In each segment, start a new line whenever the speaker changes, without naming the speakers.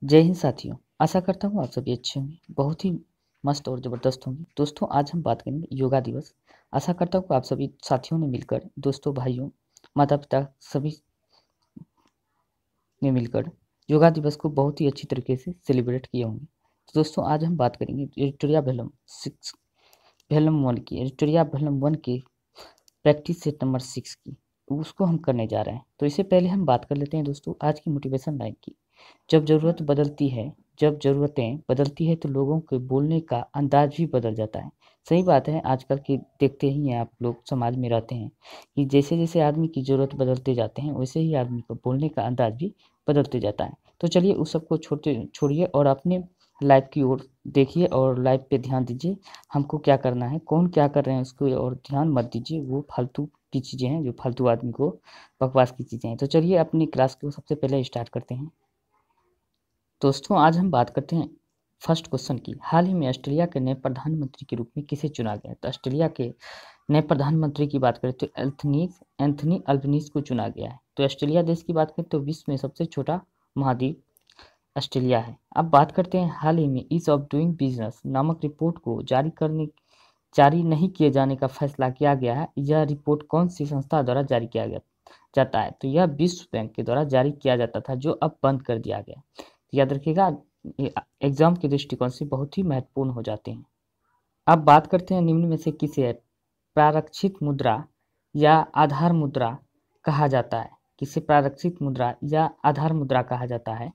जय हिंद साथियों। आशा करता हूँ आप सभी अच्छे होंगे, बहुत ही मस्त और ज़बरदस्त होंगे। दोस्तों आज हम बात करेंगे योगा दिवस। आशा करता हूँ कि आप सभी साथियों ने मिलकर, दोस्तों भाइयों माता पिता सभी ने मिलकर योगा दिवस को बहुत ही अच्छी तरीके से सेलिब्रेट किए होंगे। तो दोस्तों आज हम बात करेंगे एडिटोरिया वेलम 6 वेलम 1 की, एडिटोरिया वेलम 1 की प्रैक्टिस सेट नंबर 6 की, उसको हम करने जा रहे हैं। तो इससे पहले हम बात कर लेते हैं दोस्तों आज की मोटिवेशन लाइन की। जब ज़रूरत बदलती है, जब ज़रूरतें बदलती है तो लोगों के बोलने का अंदाज भी बदल जाता है। सही बात है, आजकल की देखते ही हैं आप लोग, समाज में रहते हैं कि जैसे जैसे आदमी की ज़रूरत बदलते जाते हैं वैसे ही आदमी को बोलने का अंदाज भी बदलते जाता है। तो चलिए उस सबको छोड़िए और अपने लाइफ की ओर देखिए और लाइफ पे ध्यान दीजिए। हमको क्या करना है, कौन क्या कर रहे हैं उसको और ध्यान मत दीजिए, वो फालतू की चीज़ें हैं जो फालतू आदमी को बकवास की चीज़ें हैं। तो चलिए अपनी क्लास को सबसे पहले स्टार्ट करते हैं। दोस्तों आज हम बात करते हैं फर्स्ट क्वेश्चन की। हाल ही में ऑस्ट्रेलिया के नए प्रधानमंत्री के रूप में किसे चुना गया? तो ऑस्ट्रेलिया के नए प्रधानमंत्री की बात करें तो एंथनी अल्बनीज को चुना गया है। तो ऑस्ट्रेलिया देश की बात करें तो विश्व में सबसे छोटा महाद्वीप ऑस्ट्रेलिया है। अब बात करते हैं हाल ही में ईज ऑफ डूइंग बिजनेस नामक रिपोर्ट को जारी नहीं किए जाने का फैसला किया गया है। यह रिपोर्ट कौन सी संस्था द्वारा जारी किया गया जाता है? तो यह विश्व बैंक के द्वारा जारी किया जाता था जो अब बंद कर दिया गया। याद रखिएगा, एग्जाम के दृष्टिकोण से बहुत ही महत्वपूर्ण हो जाते हैं। अब बात करते हैं निम्न में से किसे प्रारक्षित मुद्रा या आधार मुद्रा कहा जाता है? किसे प्रारक्षित मुद्रा या आधार मुद्रा कहा जाता है?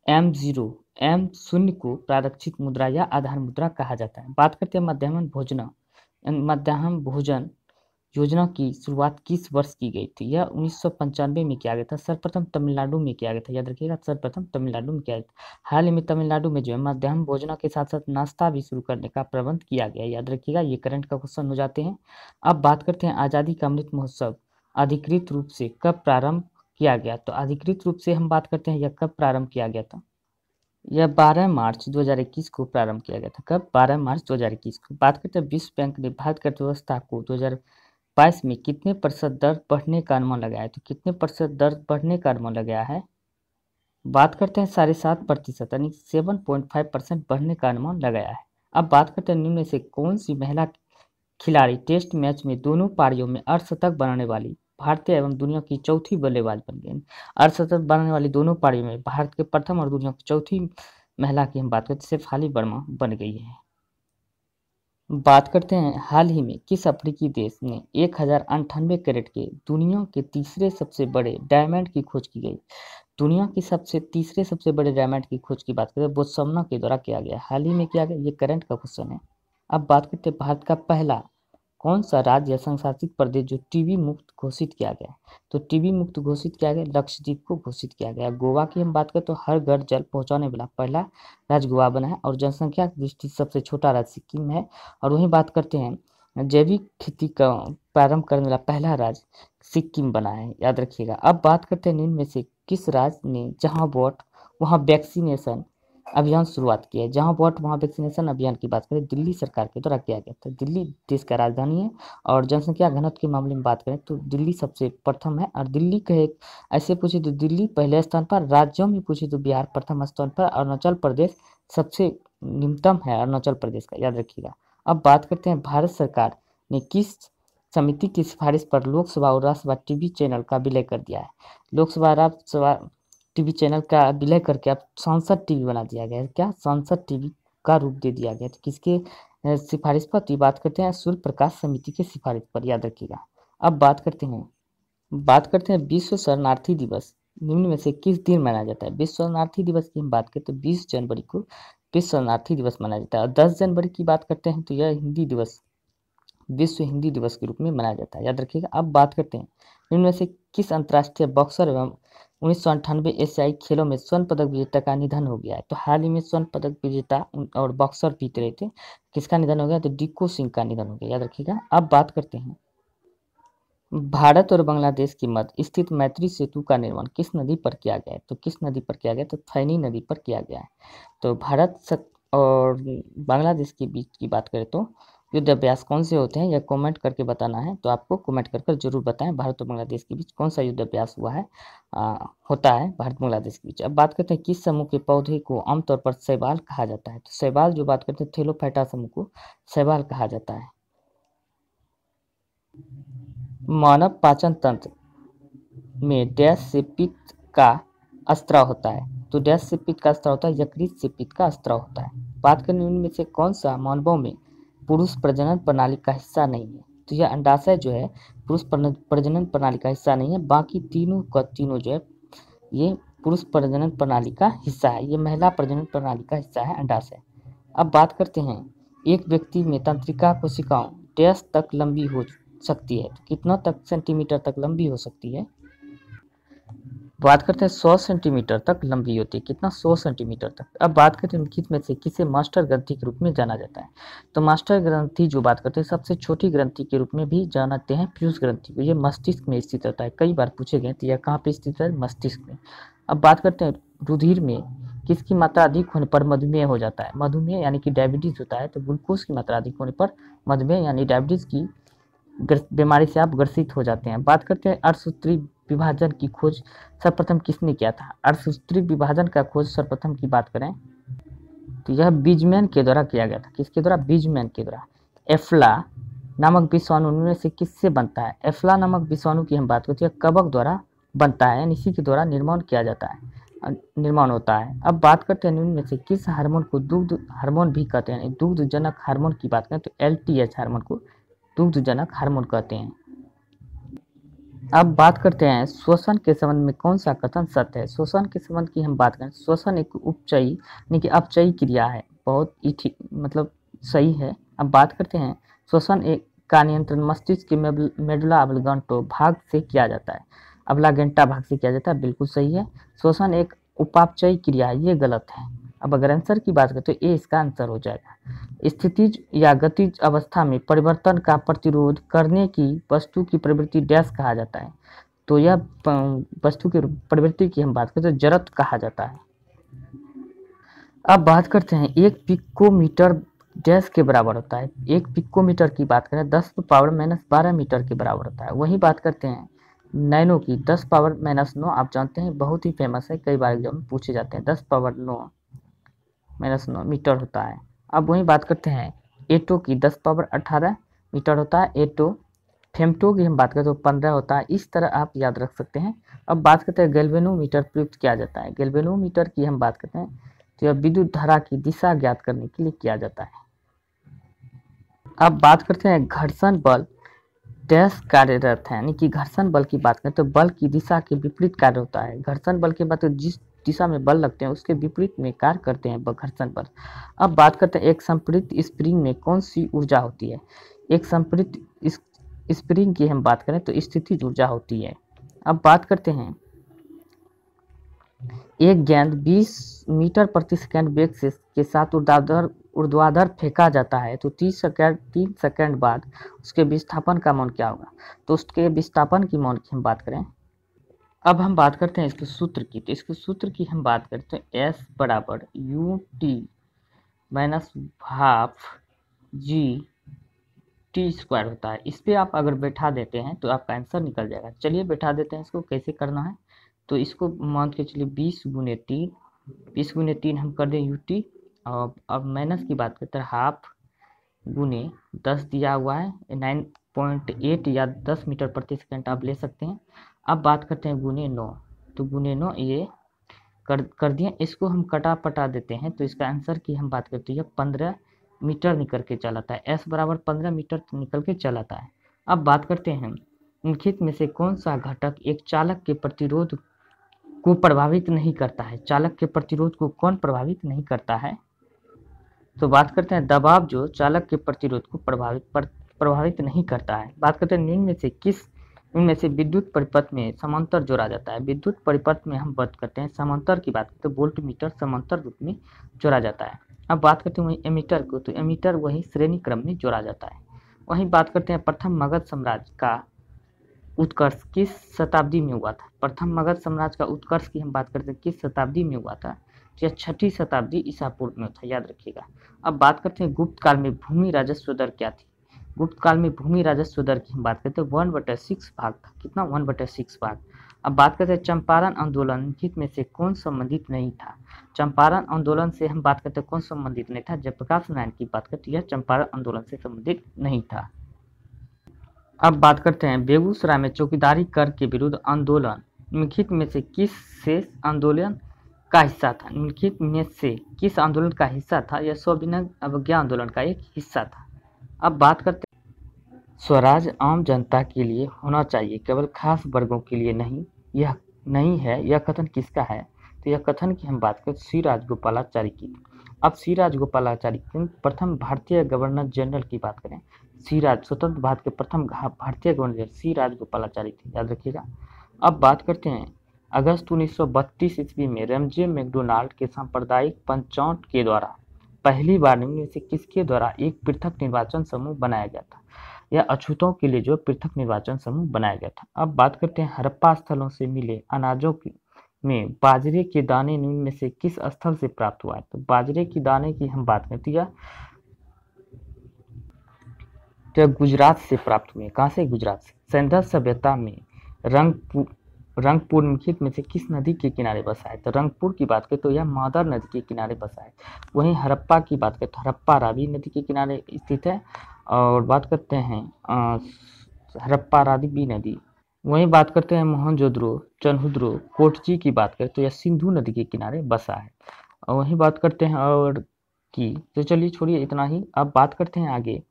M0 को प्रारक्षित मुद्रा या आधार मुद्रा कहा जाता है। बात करते हैं मध्याह्न भोजन योजना की शुरुआत किस वर्ष की गई थी? यह 1995 में किया गया था। सर्वप्रथम तमिलनाडु में किया गया था। याद रखिएगा, सर्वप्रथम तमिलनाडु में किया गया था। हाल ही में तमिलनाडु में जो है मध्याह्न भोजना के साथ साथ नाश्ता भी शुरू करने का प्रबंध किया गया। याद रखिएगा, ये करंट का क्वेश्चन हो जाते हैं। अब बात करते हैं आज़ादी का अमृत महोत्सव अधिकृत रूप से कब प्रारंभ किया गया? तो अधिकृत रूप से हम बात करते हैं यह कब प्रारंभ किया गया था? यह 12 मार्च 2021 को प्रारंभ किया गया था। कब? 12 मार्च 2021 को। बात करते हैं विश्व बैंक ने भारत की अर्थव्यवस्था को 2022 में कितने प्रतिशत दर बढ़ने का अनुमान लगाया है? तो कितने प्रतिशत दर बढ़ने का अनुमान लगाया है? बात करते हैं 7.5% यानी 7.5% बढ़ने का अनुमान लगाया है। अब बात करते हैं निम्न में से कौन सी महिला खिलाड़ी टेस्ट मैच में दोनों पारियों में अर्धशतक बनाने वाली भारतीय एवं दुनिया की चौथी बल्लेबाज बन गई? अर्धशतक बनाने वाली दोनों पारियों में भारत के प्रथम और दुनिया की चौथी महिला की हम बात करते हैं शेफाली वर्मा बन गई है। बात करते हैं हाल ही में किस अफ्रीकी देश ने 1098 कैरेट के दुनिया के तीसरे सबसे बड़े डायमंड की खोज की गई? दुनिया की तीसरे सबसे बड़े डायमंड की खोज की बात करें बोत्सवाना के द्वारा किया गया, हाल ही में किया गया। ये करंट का क्वेश्चन है। अब बात करते हैं भारत का पहला कौन सा राज्य या संशासित प्रदेश जो टीबी मुक्त घोषित किया गया? तो टीबी मुक्त घोषित किया गया लक्षद्वीप को घोषित किया गया। गोवा की हम बात करें तो हर घर जल पहुंचाने वाला पहला राज्य गोवा बना है और जनसंख्या की दृष्टि से सबसे छोटा राज्य सिक्किम है। और वहीं बात करते हैं जैविक खेती का प्रारंभ करने वाला पहला राज्य सिक्किम बना है। याद रखिएगा। अब बात करते हैं निम्न में से किस राज्य ने जहां वोट वहां वैक्सीनेशन अभियान शुरुआत किया है? जहां वोट वहां वैक्सीनेशन अभियान की बात करें दिल्ली सरकार के द्वारा किया गया था। दिल्ली देश का राजधानी है और जनसंख्या घनत्व के मामले में बात करें तो दिल्ली सबसे प्रथम है। और दिल्ली का एक ऐसे पूछे तो दिल्ली पहले स्थान पर, राज्यों में पूछे तो बिहार प्रथम स्थान पर, अरुणाचल प्रदेश सबसे निम्नतम है, अरुणाचल प्रदेश का। याद रखिएगा। अब बात करते हैं भारत सरकार ने किस समिति की सिफारिश पर लोकसभा और राज्यसभा टीवी चैनल का विलय कर दिया है? लोकसभा राज्यसभा टीवी चैनल का विलय करके अब सांसद टीवी बना दिया गया है। क्या? सांसद टीवी का रूप दे दिया गया। तो किसके सिफारिश पर? तो बात करते हैं सूर्य प्रकाश समिति के सिफारिश पर। याद रखिएगा। अब बात करते हैं विश्व शरणार्थी दिवस निम्न में से किस दिन मनाया जाता है? विश्व शरणार्थी दिवस की हम बात करें तो 20 जनवरी को विश्व शरणार्थी दिवस मनाया जाता है। और 10 जनवरी की बात करते हैं तो यह हिंदी दिवस विश्व हिंदी दिवस के रूप में मनाया जाता है। याद रखिएगा। अब बात करते हैं इनमें से किस अंतर्राष्ट्रीय बॉक्सर एवं 1998 एशियाई खेलों में स्वर्ण पदक विजेता का निधन हो गया है? तो हाल ही में स्वर्ण पदक विजेता और बॉक्सर जीत रहे थे, किसका निधन हो गया? तो डिक्को सिंह का निधन हो गया। याद रखिएगा। अब बात करते हैं भारत और बांग्लादेश के मध्य स्थित मैत्री सेतु का निर्माण किस नदी पर किया गया है? तो किस नदी पर किया गया? तो फैनी नदी पर किया गया है। तो और बांग्लादेश के बीच की बात करें तो युद्धाभ्यास कौन से होते हैं, यह कमेंट करके बताना है। तो आपको कमेंट कर कर जरूर बताएं भारत और बांग्लादेश के बीच कौन सा युद्धाभ्यास हुआ है, होता है भारत बांग्लादेश के बीच। अब बात करते हैं किस समूह के पौधे को आमतौर पर शैवाल कहा जाता है। तो शैवाल जो बात करते हैं थैलोफाइटा समूह को शैवाल कहा जाता है। मानव पाचन तंत्र में डैश से पित्त का स्त्राव होता है। तो डैश से पित्त का स्त्राव होता है, यकृत से पित्त का स्त्राव होता है। बात करें उनमें से कौन सा मानवों में पुरुष प्रजनन प्रणाली का हिस्सा नहीं है। तो यह अंडाशय जो है पुरुष प्रजनन प्रणाली का हिस्सा नहीं है, बाकी तीनों का तीनों जो है ये पुरुष प्रजनन प्रणाली का हिस्सा है, ये महिला प्रजनन प्रणाली का हिस्सा है अंडाशय। अब बात करते हैं एक व्यक्ति में तंत्रिका कोशिकाओं डैश तक लंबी हो सकती है। तो कितना तक सेंटीमीटर तक लंबी हो सकती है। बात करते हैं 100 सेंटीमीटर तक लंबी होती है। कितना, 100 सेंटीमीटर तक। अब बात करते हैं निम्नलिखित में से किसे मास्टर ग्रंथि के रूप में जाना जाता है। तो मास्टर ग्रंथि जो बात करते हैं सबसे छोटी ग्रंथि के रूप में भी जानते हैं पीयूष ग्रंथि को। ये मस्तिष्क में स्थित रहता है, कई बार पूछे गए तो यह कहाँ पे स्थित है, मस्तिष्क में। अब बात करते हैं रुधिर में किसकी मात्रा अधिक होने पर मधुमेह हो जाता है। मधुमेह यानी कि डायबिटीज होता है, तो ग्लूकोज की मात्रा अधिक होने पर मधुमेह यानी डायबिटीज की बीमारी से आप ग्रसित हो जाते हैं। बात करते हैं अर्धसूत्री विभाजन की खोज सर्वप्रथम किसने किया था। अर्धसूत्री विभाजन का खोज सर्वप्रथम की बात करें तो यह बीजमैन के द्वारा किया गया था। किसके द्वारा, बीजमैन के द्वारा। एफ्ला नामक विषाणु उनमें से किससे बनता है। एफ्ला नामक विषाणु की हम बात करते हैं कवक द्वारा बनता है, इसी के द्वारा निर्माण किया जाता है, निर्माण होता है। अब बात करते हैं इनमें से किस हार्मोन को दुग्ध हार्मोन भी कहते हैं। दुग्धजनक हार्मोन की बात करें तो LTH हार्मोन को दुग्धजनक हार्मोन कहते हैं। अब बात करते हैं श्वसन के संबंध में कौन सा कथन सत्य है। श्वसन के संबंध की हम बात करें, श्वसन एक उपचयी यानी कि अपचयी क्रिया है, बहुत ही ठीक मतलब सही है। अब बात करते हैं श्वसन एक का नियंत्रण मस्तिष्क के मेडुला ऑब्लिगेंटा भाग से किया जाता है, ऑब्लिगेंटा भाग से किया जाता है, बिल्कुल सही है। श्वसन एक उपापचयी क्रिया है, ये गलत है। अब अगर आंसर की बात करें तो ए इसका आंसर हो जाएगा। स्थितिज या गतिज अवस्था में परिवर्तन का प्रतिरोध करने की वस्तु की प्रवृत्ति डैश कहा जाता है। तो यह वस्तु की प्रवृत्ति की हम बात करें तो जड़त्व कहा जाता है। अब बात करते हैं एक पिकोमीटर डैश के बराबर होता है। एक पिकोमीटर की बात करें 10⁻⁻12 मीटर के बराबर होता है। वही बात करते हैं नैनो की 10⁻⁹ आप जानते हैं बहुत ही फेमस है, कई बार एग्जाम में पूछे जाते हैं। 10⁻⁹ मीटर होता है। अब वही बात करते हैं एटो की 10⁻18 मीटर होता है एटो। फेमटो की हम बात करें तो 15 होता है। इस तरह आप याद रख सकते हैं। अब बात करते हैं गैल्वेनोमीटर प्रयुक्त किया जाता है। गैल्वेनोमीटर की हम बात करते हैं तो यह विद्युत धारा की दिशा ज्ञात करने के लिए किया जाता है। अब बात करते हैं घर्षण बल डैश कार्यरत है, यानी कि घर्षण बल की बात करें तो बल की दिशा के विपरीत कार्य होता है। घर्षण बल के बाद जिस दिशा में बल लगते हैं उसके विपरीत में कार्य करते हैं घर्षण बल। अब बात करते हैं एक संपीड़ित स्प्रिंग में कौन सी ऊर्जा होती है। एक संपीड़ित स्प्रिंग की हम बात करें तो स्थितिज ऊर्जा होती है। अब बात करते हैं एक गेंद 20 मीटर प्रति सेकंड वेग से के साथ ऊर्ध्वाधर फेंका जाता है तो 3 सेकंड बाद उसके विस्थापन का मान क्या होगा। तो उसके विस्थापन की मान की हम बात करें। अब हम बात करते हैं इसके सूत्र की। तो इसके सूत्र की हम बात करते हैं S बराबर UT minus half GT square होता है। इस पर आप अगर बैठा देते हैं तो आपका आंसर निकल जाएगा। चलिए बैठा देते हैं इसको, कैसे करना है। तो इसको मान के चलिए 20 × 3 हम कर दें UT। और अब माइनस की बात करते हैं हाफ गुने 10 दिया हुआ है 9.8 या 10 मीटर प्रति सेकंड आप ले सकते हैं। अब बात करते हैं गुने 9, तो गुने 9 ये कर दिए। इसको हम कटा पटा देते हैं तो इसका आंसर की हम बात करते हैं 15 मीटर निकल के चलाता है। S बराबर 15 मीटर निकल के चलाता है। अब बात करते हैं निम्नलिखित में से कौन सा घटक एक चालक के प्रतिरोध को प्रभावित नहीं करता है। चालक के प्रतिरोध को कौन प्रभावित नहीं करता है। तो बात करते हैं दबाव जो चालक के प्रतिरोध को प्रभावित नहीं करता है। बात करते हैं निम्न में से किस इनमें से विद्युत परिपथ में समांतर जोड़ा जाता है। विद्युत परिपथ में हम बात करते हैं समांतर की बात करते हैं वोल्ट मीटर समांतर रूप में जोड़ा जाता है। अब बात करते हैं वही एमीटर को, तो एमीटर वही श्रेणी क्रम में जोड़ा जाता है। वहीं बात करते हैं प्रथम मगध साम्राज्य का उत्कर्ष किस शताब्दी में हुआ था। प्रथम मगध साम्राज्य का उत्कर्ष की हम बात करते हैं किस शताब्दी में हुआ था। तो यह 6ठी शताब्दी ईसा पूर्व में था, याद रखिएगा। अब बात करते हैं गुप्त काल में भूमि राजस्व दर क्या थी। गुप्त काल में भूमि राजस्व दर की हम बात करते हैं 1/6 भाग था। कितना? 1/6 भाग। अब बात करते हैं चंपारण आंदोलन निम्नलिखित में से कौन संबंधित नहीं था। चंपारण आंदोलन से हम बात करते हैं कौन संबंधित नहीं था, जयप्रकाश नारायण की बात करते हैं, यह चंपारण आंदोलन से संबंधित नहीं था। अब बात करते हैं बेगूसराय में चौकीदारी कर के विरुद्ध आंदोलन निम्नलिखित में से किस से आंदोलन का हिस्सा था। निम्नलिखित में से किस आंदोलन का हिस्सा था? यह सविनय अवज्ञा आंदोलन का एक हिस्सा था। अब बात करते हैं स्वराज आम जनता के लिए होना चाहिए, केवल खास वर्गों के लिए नहीं, यह नहीं है। यह कथन किसका है? तो यह कथन की हम बात करें श्री राजगोपालाचारी की। अब श्री राजगोपालाचारी प्रथम भारतीय गवर्नर जनरल की बात करें, स्वतंत्र भारत के प्रथम भारतीय गवर्नर श्री राजगोपालाचारी थे, याद रखिएगा। अब बात करते हैं अगस्त 1932 ईस्वी में रेमजे मैकडोनाल्ड के सांप्रदायिक पंचायत के द्वारा पहली बार निम्न से किसके द्वारा एक पृथक निर्वाचन समूह बनाया गया था। यह अछूतों के लिए जो पृथक निर्वाचन समूह बनाया गया था। अब बात करते हैं हड़प्पा स्थलों से मिले अनाजों में बाजरे के दाने निम्न में से किस स्थल से प्राप्त हुआ है। तो बाजरे की दाने की हम बात करते हैं तो गुजरात से प्राप्त हुए। कहाँ से? गुजरात से। सिंधु सभ्यता में रंगपुर निम्नलिखित में से किस नदी के किनारे बसा है। तो रंगपुर की बात करें तो यह मादर नदी के किनारे बसा है। वहीं हड़प्पा की बात करें तो हड़प्पा रावी नदी के किनारे स्थित है। और बात करते हैं हड़प्पा रावी नदी। वहीं बात करते हैं मोहनजोदड़ो चन्हुद्रो कोटची की बात करें तो यह सिंधु नदी के किनारे बसा है। और वहीं बात करते हैं और की, तो चलिए छोड़िए इतना ही। अब बात करते हैं आगे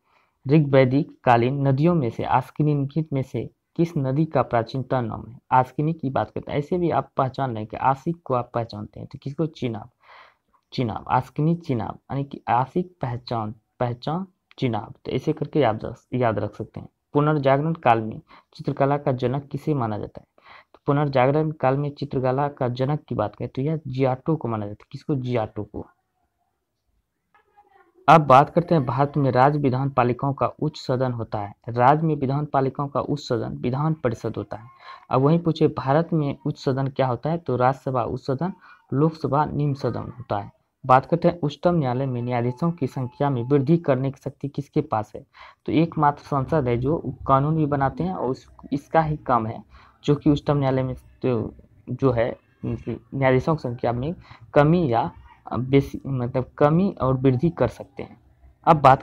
ऋग्वैदिक कालीन नदियों में से आस्किनी निम्नलिखित में से किस नदी का प्राचीनतम नाम है। आस्किनी की बात करते हैं, ऐसे भी आप पहचान लें कि आसिक को आप पहचानते हैं तो किसको? चिनाब, आस्किनी चिनाब, यानी कि आसिक पहचान चिनाब। तो ऐसे करके याद रख सकते हैं। पुनर्जागरण काल में चित्रकला का जनक किसे माना जाता है। तो पुनर्जागरण काल में चित्रकला का जनक की बात करें तो यह जियाटो को माना जाता है। किसको? जियाटो को। अब बात करते हैं भारत में राज्य विधान पालिकाओं का उच्च सदन होता है। राज्य में विधान पालिकाओं का उच्च सदन विधान परिषद होता है। अब वहीं पूछे भारत में उच्च सदन क्या होता है। तो राज्यसभा उच्च सदन, लोकसभा निम्न सदन होता है। बात करते हैं उच्चतम न्यायालय में न्यायाधीशों की संख्या में वृद्धि करने की शक्ति किसके पास है। तो एकमात्र संसद है जो कानून भी बनाते हैं और इसका ही काम है जो कि उच्चतम न्यायालय में जो है न्यायाधीशों की संख्या में कमी या बेसी मतलब कमी और वृद्धि कर सकते हैं। अब बात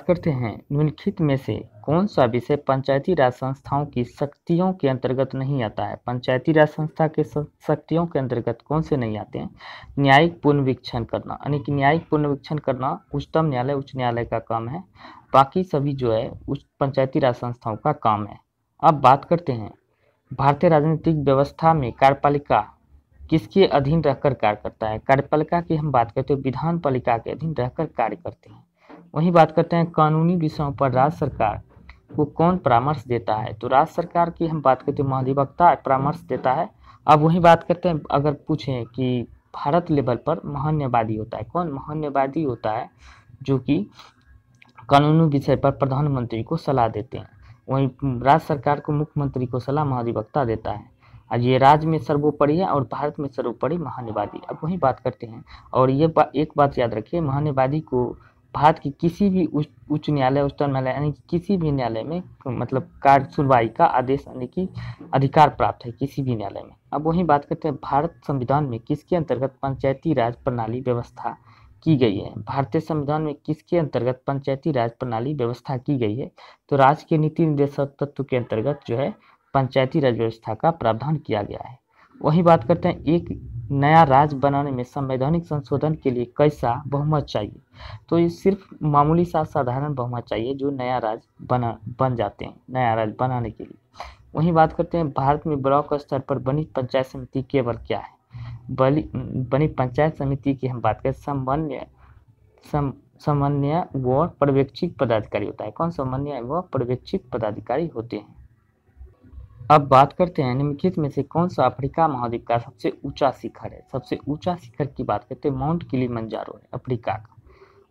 करते हैं निम्नलिखित में से कौन सा विषय पंचायती राज संस्थाओं की शक्तियों के अंतर्गत नहीं आता है। पंचायती राज संस्था के शक्तियों के अंतर्गत कौन से नहीं आते हैं। न्यायिक पुनर्वीक्षण करना, यानी कि न्यायिक पुनर्वीक्षण करना उच्चतम न्यायालय उच्च न्यायालय का काम है। बाकी सभी जो है उस पंचायती राज संस्थाओं का काम है। अब बात करते हैं भारतीय राजनीतिक व्यवस्था में कार्यपालिका किसके अधीन रहकर कार्य करता है। कार्यपालिका की हम बात करते हैं विधान पालिका के अधीन रहकर कार्य करते हैं। वहीं बात करते हैं कानूनी विषयों पर राज्य सरकार को कौन परामर्श देता है। तो राज्य सरकार की हम बात करते हैं महाधिवक्ता परामर्श देता है। अब वहीं बात करते हैं अगर पूछें कि भारत लेवल पर महान्यायवादी होता है। कौन महान्यायवादी होता है? जो कि कानूनी विषय पर प्रधानमंत्री को सलाह देते हैं। वहीं राज्य सरकार को मुख्यमंत्री को सलाह महाधिवक्ता देता है। आज ये राज्य में सर्वोपरि है और भारत में सर्वोपरि महान्यायवादी। अब वही बात करते हैं और ये एक बात याद रखिए, महान्यायवादी को भारत की किसी भी उच्च न्यायालय उच्चतम न्यायालय यानी कि किसी भी न्यायालय में मतलब कार्य सुनवाई का आदेश यानी कि अधिकार प्राप्त है किसी भी न्यायालय में। अब वही बात करते हैं भारत संविधान में किसके अंतर्गत पंचायती राज प्रणाली व्यवस्था की गई है। भारतीय संविधान में किसके अंतर्गत पंचायती राज प्रणाली व्यवस्था की गई है। तो राज्य के नीति निर्देशक तत्व के अंतर्गत जो है पंचायती राज व्यवस्था का प्रावधान किया गया है। वही बात करते हैं एक नया राज्य बनाने में संवैधानिक संशोधन के लिए कैसा बहुमत चाहिए। तो ये सिर्फ मामूली सा साधारण बहुमत चाहिए जो नया राज्य बन जाते हैं नया राज्य बनाने के लिए। वही बात करते हैं भारत में ब्लॉक स्तर पर बनी पंचायत समिति केवल क्या है। बनी पंचायत समिति की हम बात करें समन्वय व पर्यवेक्षक पदाधिकारी होता है। कौन समन्वय व पर्यवेक्षक पदाधिकारी होते हैं। अब बात करते हैं निम्नलिखित में से कौन सा अफ्रीका महाद्वीप का सबसे ऊंचा शिखर है। सबसे ऊंचा शिखर की बात करते हैं माउंट किलिमंजारो है अफ्रीका का।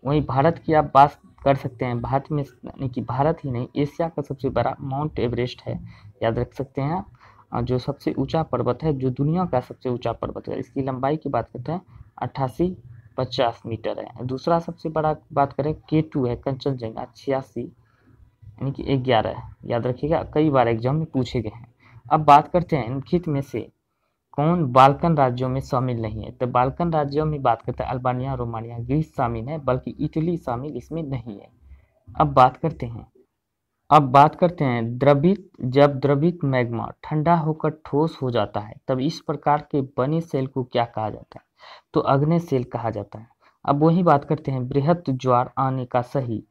वहीं भारत की आप बात कर सकते हैं, भारत में यानी कि भारत ही नहीं एशिया का सबसे बड़ा माउंट एवरेस्ट है, याद रख सकते हैं आप। जो सबसे ऊंचा पर्वत है, जो दुनिया का सबसे ऊंचा पर्वत है, इसकी लंबाई की बात करते हैं 8850 मीटर है। दूसरा सबसे बड़ा बात करें K2 है, कंचनजंगा 86 यानी कि 11 है, याद रखिएगा, कई बार एग्जाम में पूछे गए हैं। अब बात करते हैं निम्नलिखित में से कौन बाल्कन राज्यों में शामिल नहीं है। तो बाल्कन राज्यों में बात करते हैं अल्बानिया, रोमानिया, ग्रीस शामिल है, बल्कि इटली शामिल इसमें नहीं है। अब बात करते हैं द्रवित, जब द्रवित मैग्मा ठंडा होकर ठोस हो जाता है तब इस प्रकार के बने सेल को क्या कहा जाता है। तो अग्नि सेल कहा जाता है। अब वही बात करते हैं बृहद ज्वार आने का सही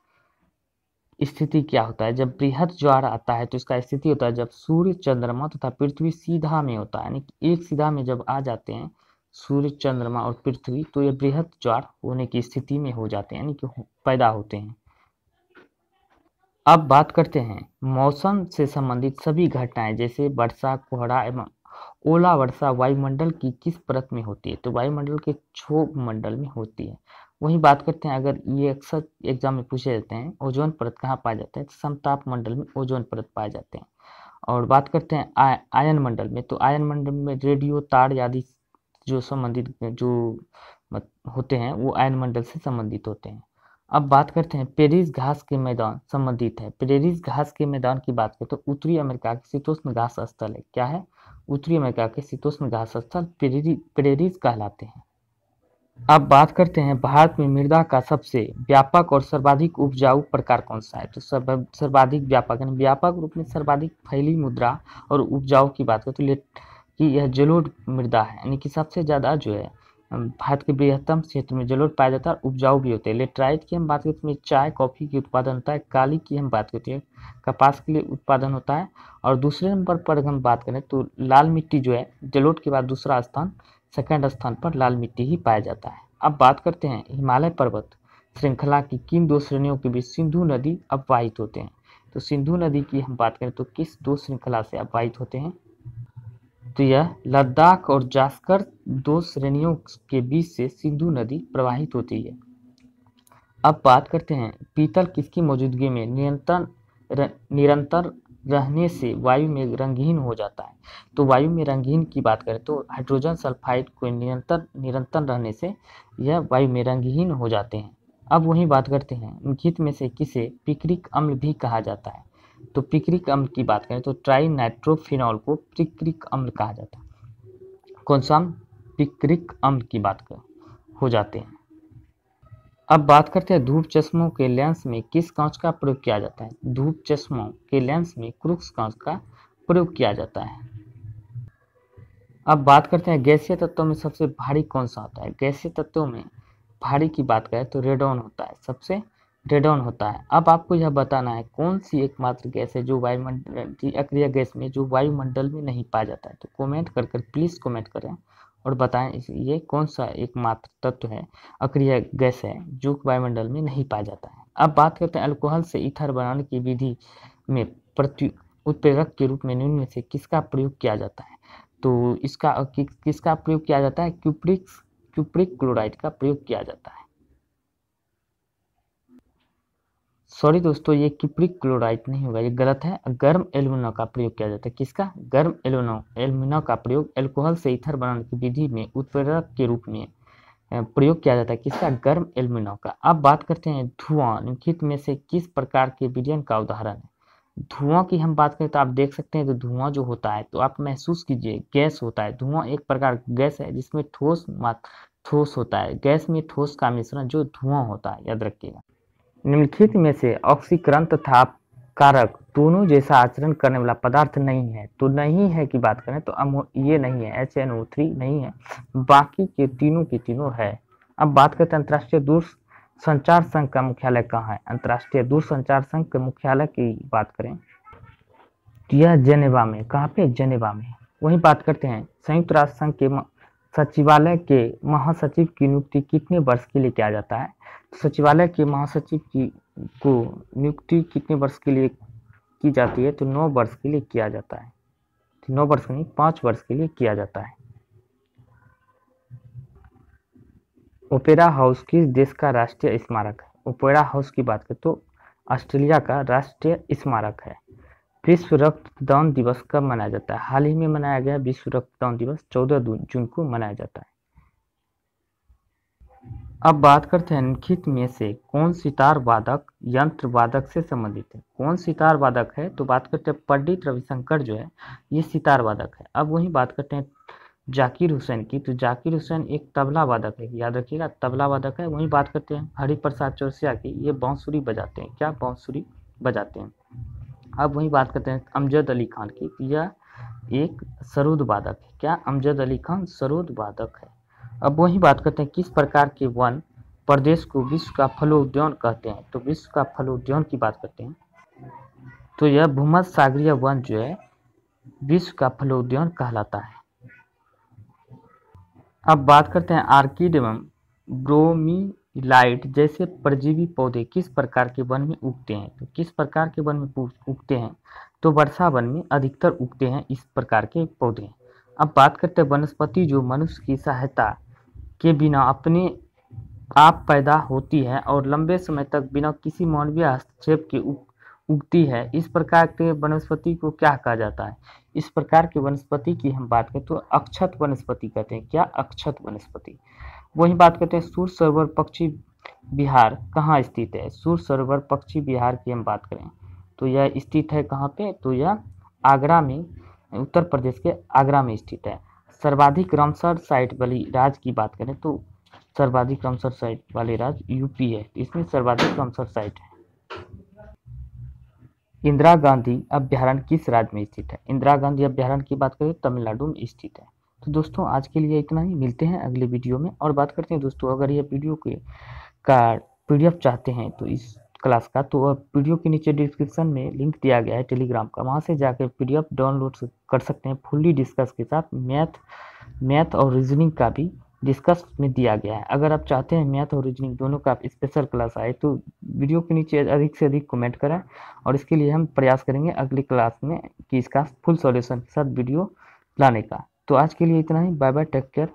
स्थिति क्या होता है। जब बृहद ज्वार आता है तो इसका स्थिति होता है जब सूर्य, चंद्रमा तथा पृथ्वी सीधा में होता है, यानी कि एक सीधा में जब आ जाते हैं सूर्य, चंद्रमा और पृथ्वी, तो ये बृहद ज्वार होने की स्थिति में हो जाते हैं, यानी कि पैदा होते हैं। अब बात करते हैं मौसम से संबंधित सभी घटनाएं, जैसे वर्षा, कोहरा एवं ओला वर्षा वायुमंडल की किस परत में होती है। तो वायुमंडल के क्षोभ मंडल में होती है। वही बात करते हैं, अगर ये अक्सर एग्जाम में पूछे जाते हैं, ओजोन परत कहाँ पाए जाते हैं, तो समताप मंडल में ओजोन परत पाए जाते हैं। और बात करते हैं आयन मंडल में, तो आयन मंडल में रेडियो तार आदि जो संबंधित जो होते हैं वो आयन मंडल से संबंधित होते हैं। अब बात करते हैं पेरिस घास के मैदान संबंधित है। पेरिस घास के मैदान की बात करें तो उत्तरी अमेरिका के शीतोष्ण घास स्थल है। क्या है? उत्तरी अमेरिका के शीतोष्ण घास स्थल पेरिस कहलाते हैं। अब बात करते हैं भारत में मृदा का सबसे व्यापक और सर्वाधिक उपजाऊ प्रकार कौन सा है। तो सर्वाधिक व्यापक यानी व्यापक रूप में सर्वाधिक फैली मुद्रा और उपजाऊ की बात करें तो कि यह जलोढ़ मृदा है, यानी कि सबसे ज़्यादा जो है भारत के बृहत्तम क्षेत्र में जलोढ़ पाया जाता है, उपजाऊ भी होते हैं। लेटराइट की हम बात करते हैं, चाय कॉफी की उत्पादन होता है। काली की हम बात करते हैं, कपास के लिए उत्पादन होता है। और दूसरे नंबर पर हम बात करें तो लाल मिट्टी जो है जलोढ़ के बाद दूसरा स्थान, सेकंड स्थान पर लाल मिट्टी ही पाया जाता है। अब बात करते हैं हिमालय पर्वत श्रृंखला की किन दो श्रेणियों के बीच सिंधु नदी अपवाहित होते हैं। तो सिंधु नदी की हम बात करें तो किस दो श्रृंखला से अपवाहित होते हैं। तो यह लद्दाख और जास्कर दो श्रेणियों के बीच से सिंधु नदी प्रवाहित होती है। अब बात करते हैं पीतल किसकी मौजूदगी में निरंतर रहने से वायु में रंगहीन हो जाता है। तो वायु में रंगहीन की बात करें तो हाइड्रोजन सल्फाइड को निरंतर रहने से यह वायु में रंगहीन हो जाते हैं। अब वही बात करते हैं निम्नलिखित में से किसे पिक्रिक अम्ल भी कहा जाता है। तो पिक्रिक अम्ल की बात करें तो ट्राई नाइट्रोफिनॉल को पिक्रिक अम्ल कहा जाता है। कौन सा पिक्रिक अम्ल की बात हो जाते हैं। अब बात करते हैं धूप चश्मों के लेंस में किस कांच का प्रयोग किया जाता है। धूप चश्मों के लेंस में क्रूक्स कांच का प्रयोग किया जाता है। अब बात करते हैं गैसीय तत्वों में सबसे भारी कौन सा होता है। गैसीय तत्वों में भारी की बात करें तो रेडॉन होता है, सबसे रेडॉन होता है। अब आपको यह बताना है कौन सी एकमात्र गैस है जो वायुमंडल अक्रिय गैस में जो वायुमंडल में नहीं पाया जाता है। तो कमेंट कर प्लीज कमेंट करें और बताएं ये कौन सा एकमात्र तत्व है, अक्रिय गैस है जो वायुमंडल में नहीं पाया जाता है। अब बात करते हैं अल्कोहल से ईथर बनाने की विधि में उत्प्रेरक के रूप में निम्न में से किसका प्रयोग किया जाता है। तो इसका किसका प्रयोग किया जाता है, क्यूप्रिक क्लोराइड का प्रयोग किया जाता है। सॉरी दोस्तों, ये क्यूप्रिक क्लोराइड नहीं होगा, ये गलत है। गर्म एल्यूमिना का प्रयोग किया जाता है। किसका? गर्म एल्यूमिना का प्रयोग अल्कोहल से ईथर बनाने की विधि में उत्प्रेरक के रूप में प्रयोग किया जाता है। किसका? गर्म एल्यूमिना का। अब बात करते हैं धुआं निम्नलिखित में से किस प्रकार के विलयन का उदाहरण है। धुआं की हम बात करें तो आप देख सकते हैं तो धुआं जो होता है तो आप महसूस कीजिए गैस होता है। धुआं एक प्रकार की गैस है जिसमें ठोस होता है। गैस में ठोस का मिश्रण जो धुआं होता है, याद रखिएगा। निम्नलिखित में से ऑक्सीकरण तथा कारक दोनों जैसा आचरण करने वाला पदार्थ नहीं है। तो नहीं है की बात करें तो ये नहीं है, HNO3 नहीं है, बाकी के तीनों है। अब बात करते हैं अंतर्राष्ट्रीय दूरसंचार संघ का मुख्यालय कहाँ है। अंतर्राष्ट्रीय दूरसंचार संघ के मुख्यालय की बात करें तो यह जेनेवा में। कहाँ पे? जेनेवा में। वही बात करते हैं संयुक्त राष्ट्र संघ के सचिवालय के महासचिव की नियुक्ति कितने वर्ष के लिए किया जाता है। सचिवालय के महासचिव को नियुक्ति कितने वर्ष के लिए की जाती है। तो 9 वर्ष के लिए किया जाता है। 9 वर्ष नहीं, 5 वर्ष के लिए किया जाता है। ओपेरा हाउस किस देश का राष्ट्रीय स्मारक है। ओपेरा हाउस की बात करें तो ऑस्ट्रेलिया का राष्ट्रीय स्मारक है। विश्व रक्तदान दिवस कब मनाया जाता है? हाल ही में मनाया गया विश्व रक्तदान दिवस 14 जून को मनाया जाता है। अब बात करते हैं निम्नलिखित में से कौन सितार वादक यंत्र वादक से संबंधित है? कौन सितार वादक है? तो बात करते हैं पंडित रविशंकर जो है ये सितार वादक है। अब वही बात करते हैं जाकिर हुसैन की, तो जाकिर हुसैन एक तबला वादक है, याद रखिएगा तबला वादक है। वही बात करते हैं हरिप्रसाद चौरसिया की, ये बांसुरी बजाते हैं, क्या बांसुरी बजाते हैं। अब वही बात करते हैं अमजद अली खान की, यह एक सरोद वादक है, क्या अमजद अली खान सरोद वादक है। अब वही बात करते हैं किस प्रकार के वन प्रदेश को विश्व का फलोद्यान कहते हैं? तो विश्व का फलोद्यान की बात करते हैं तो यह भूमध्य सागरीय वन जो है विश्व का फलोद्यान कहलाता है। अब बात करते हैं आर्किड एवं ब्रोमीलाइट जैसे परजीवी पौधे किस प्रकार के वन में उगते हैं? तो किस प्रकार के वन में उगते हैं? तो वर्षा वन में अधिकतर उगते हैं इस प्रकार के पौधे। अब बात करते हैं वनस्पति जो मनुष्य की सहायता के बिना अपने आप पैदा होती है और लंबे समय तक बिना किसी मानवीय हस्तक्षेप के उगती है, इस प्रकार के वनस्पति को क्या कहा जाता है? इस प्रकार के वनस्पति की हम बात करें तो अक्षत वनस्पति कहते हैं, क्या अक्षत वनस्पति। वही बात करते हैं सूर सरोवर पक्षी विहार कहाँ स्थित है? सूर सरोवर पक्षी विहार की हम बात करें तो यह स्थित है कहाँ पे? तो यह आगरा में, उत्तर प्रदेश के आगरा में स्थित है। सर्वाधिक रामसर साइट वाली राज्य की बात करें तो सर्वाधिक रामसर साइट वाले राज्य यूपी है, इसमें सर्वाधिक रामसर साइट है। इंदिरा गांधी अभ्यारण्य किस राज्य में स्थित है? इंदिरा गांधी अभ्यारण्य की बात करें तमिलनाडु में स्थित है। तो दोस्तों आज के लिए इतना ही, मिलते हैं अगले वीडियो में। और बात करते हैं दोस्तों अगर ये वीडियो का PDF चाहते हैं तो इस क्लास का, तो वीडियो के नीचे डिस्क्रिप्शन में लिंक दिया गया है टेलीग्राम का, वहाँ से जाकर PDF डाउनलोड कर सकते हैं फुल्ली डिस्कस के साथ। मैथ और रीजनिंग का भी डिस्कस में दिया गया है। अगर आप चाहते हैं मैथ और रीजनिंग दोनों का स्पेशल क्लास आए तो वीडियो के नीचे अधिक से अधिक कमेंट करें, और इसके लिए हम प्रयास करेंगे अगली क्लास में कि इसका फुल सॉल्यूशन के साथ वीडियो लाने का। तो आज के लिए इतना ही, बाय बाय, टेक केयर।